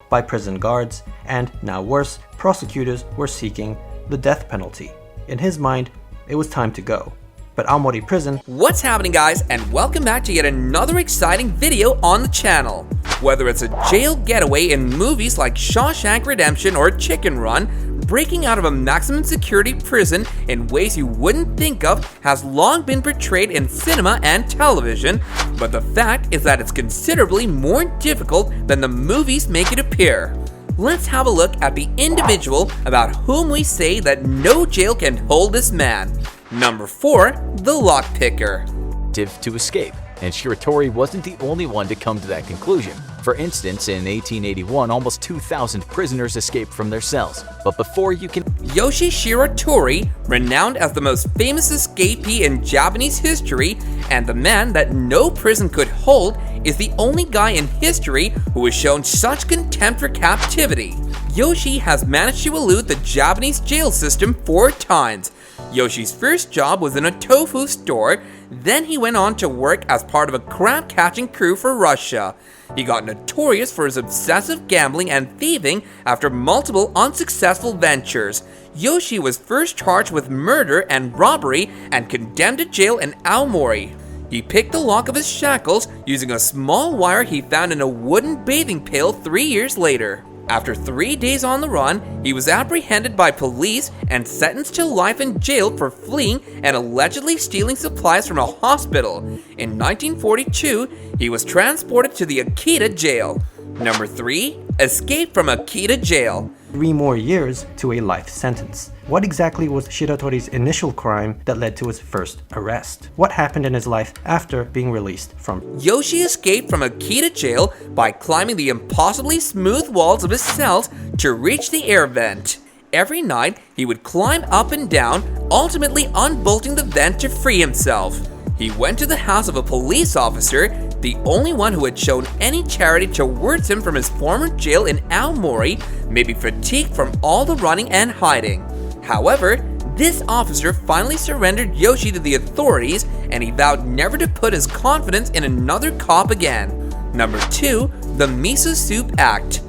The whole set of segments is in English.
by prison guards, and, now worse, prosecutors were seeking the death penalty. In his mind, it was time to go. But Aomori Prison... What's happening, guys, and welcome back to yet another exciting video on the channel. Whether it's a jail getaway in movies like Shawshank Redemption or Chicken Run, breaking out of a maximum security prison in ways you wouldn't think of has long been portrayed in cinema and television, but the fact is that it's considerably more difficult than the movies make it appear. Let's have a look at the individual about whom we say that no jail can hold this man. Number 4, the lockpicker. To escape, and Shiratori wasn't the only one to come to that conclusion. For instance, in 1881, almost 2,000 prisoners escaped from their cells. But before you can... Yoshi Shiratori, renowned as the most famous escapee in Japanese history, and the man that no prison could hold, is the only guy in history who has shown such contempt for captivity. Yoshi has managed to elude the Japanese jail system 4 times. Yoshi's first job was in a tofu store, then he went on to work as part of a crab-catching crew for Russia. He got notorious for his obsessive gambling and thieving after multiple unsuccessful ventures. Yoshi was first charged with murder and robbery and condemned to jail in Aomori. He picked the lock of his shackles using a small wire he found in a wooden bathing pail 3 years later. After 3 days on the run, he was apprehended by police and sentenced to life in jail for fleeing and allegedly stealing supplies from a hospital. In 1942, he was transported to the Akita jail. Number 3, escape from Akita jail. 3 more years to a life sentence. What exactly was Shiratori's initial crime that led to his first arrest? What happened in his life after being released from... Yoshi escaped from Akita jail by climbing the impossibly smooth walls of his cells to reach the air vent. Every night, he would climb up and down, ultimately unbolting the vent to free himself. He went to the house of a police officer, the only one who had shown any charity towards him from his former jail in Aomori, maybe fatigued from all the running and hiding. However, this officer finally surrendered Yoshi to the authorities, and he vowed never to put his confidence in another cop again. Number 2, the Miso Soup Act.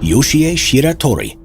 Yoshie Shiratori,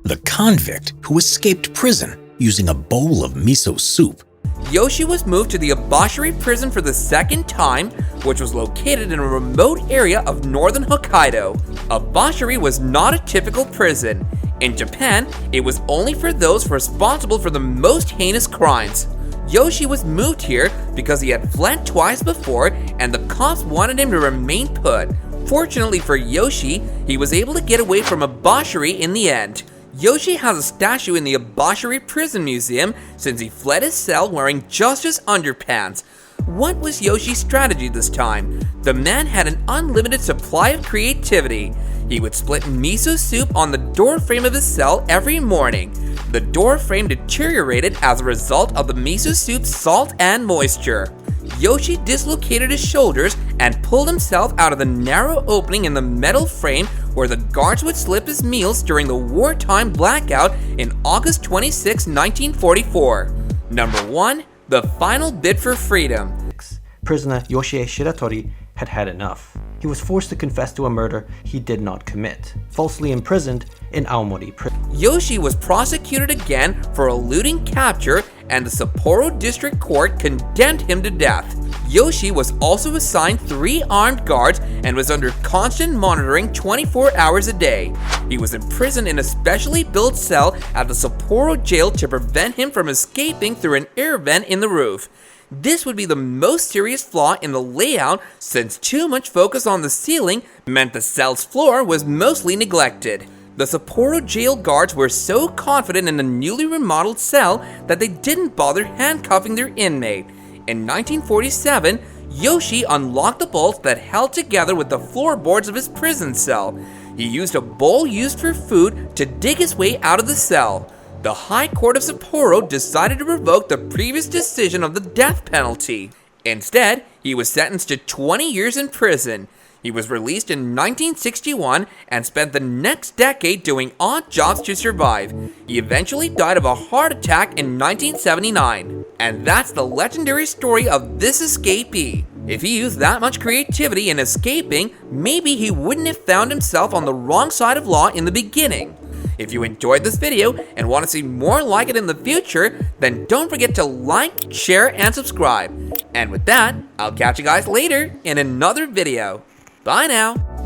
the convict who escaped prison using a bowl of miso soup. Yoshi was moved to the Abashiri prison for the second time, which was located in a remote area of northern Hokkaido. Abashiri was not a typical prison. In Japan, it was only for those responsible for the most heinous crimes. Yoshi was moved here because he had fled twice before and the cops wanted him to remain put. Fortunately for Yoshi, he was able to get away from Abashiri in the end. Yoshi has a statue in the Abashiri Prison Museum since he fled his cell wearing just his underpants. What was Yoshi's strategy this time? The man had an unlimited supply of creativity. He would split miso soup on the doorframe of his cell every morning. The doorframe deteriorated as a result of the miso soup's salt and moisture. Yoshi dislocated his shoulders and pulled himself out of the narrow opening in the metal frame where the guards would slip his meals during the wartime blackout in August 26, 1944. Number 1, the final bid for freedom. Prisoner Yoshie Shiratori had had enough. He was forced to confess to a murder he did not commit, falsely imprisoned in Aomori prison. Yoshi was prosecuted again for eluding capture, and the Sapporo District Court condemned him to death. Yoshi was also assigned 3 armed guards and was under constant monitoring 24 hours a day. He was imprisoned in a specially built cell at the Sapporo jail to prevent him from escaping through an air vent in the roof. This would be the most serious flaw in the layout since too much focus on the ceiling meant the cell's floor was mostly neglected. The Sapporo jail guards were so confident in the newly remodeled cell that they didn't bother handcuffing their inmate. In 1947, Yoshi unlocked the bolts that held together with the floorboards of his prison cell. He used a bowl used for food to dig his way out of the cell. The High Court of Sapporo decided to revoke the previous decision of the death penalty. Instead, he was sentenced to 20 years in prison. He was released in 1961 and spent the next decade doing odd jobs to survive. He eventually died of a heart attack in 1979. And that's the legendary story of this escapee. If he used that much creativity in escaping, maybe he wouldn't have found himself on the wrong side of law in the beginning. If you enjoyed this video and want to see more like it in the future, then don't forget to like, share, and subscribe. And with that, I'll catch you guys later in another video. Bye now.